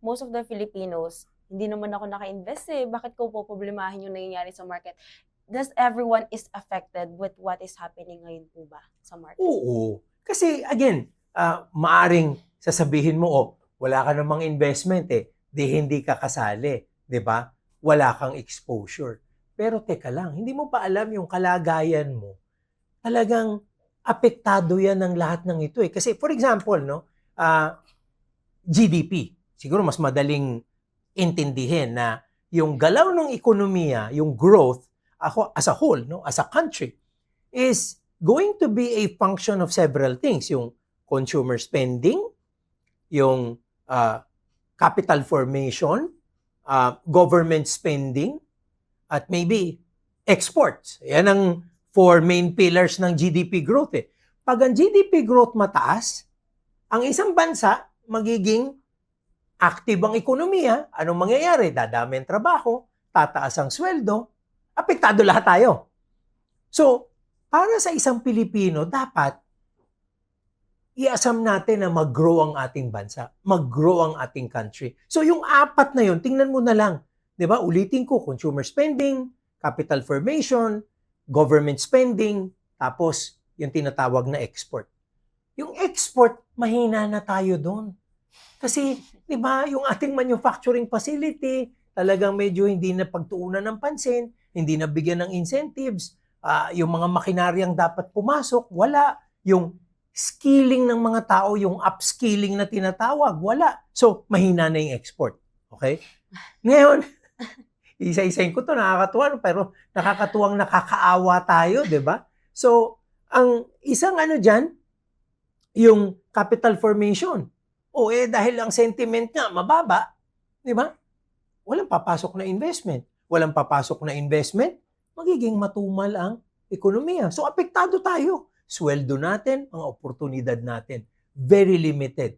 most of the Filipinos, hindi naman ako naka-invest eh. Bakit ko po problemahin yung nangyayari sa market? Does everyone is affected with what is happening ngayon po ba sa market? Oo. Kasi again, maaring sasabihin mo, oh, wala ka namang investment eh, di hindi ka kasali, 'di ba? Wala kang exposure. Pero teka lang, hindi mo pa alam yung kalagayan mo. Talagang apektado 'yan ng lahat ng ito eh. Kasi for example, no, GDP. Siguro mas madaling intindihin na yung galaw ng ekonomiya, yung growth ako as a whole, no, as a country is going to be a function of several things. Yung consumer spending, yung capital formation, government spending, at maybe exports. Yan ang four main pillars ng GDP growth eh. Pag ang GDP growth mataas, ang isang bansa magiging active ang ekonomiya, anong mangyayari? Dadami ang trabaho, tataas ang sweldo, apektado lahat tayo. So, para sa isang Pilipino, dapat i-assume natin na mag-grow ang ating bansa, mag-grow ang ating country. So, yung apat na yun, tingnan mo na lang. 'Di ba? Ulitin ko, consumer spending, capital formation, government spending, tapos yung tinatawag na export. Yung export, mahina na tayo doon. Kasi, 'di ba, yung ating manufacturing facility, talagang medyo hindi na pagtuunan ng pansin, hindi na bigyan ng incentives, yung mga makinaryang dapat pumasok, wala. Yung skilling ng mga tao, yung upskilling na tinatawag, wala. So, mahina na yung export. Okay? Ngayon, isa-isahin ko to, nakakatuwa, pero nakakatuwang nakakaawa tayo, 'di ba? So, ang isang ano diyan, yung capital formation. O dahil ang sentiment niya mababa, 'di ba? Walang papasok na investment. Walang papasok na investment, magiging matumal ang ekonomiya. So apektado tayo. Sweldo natin, mga oportunidad natin, very limited.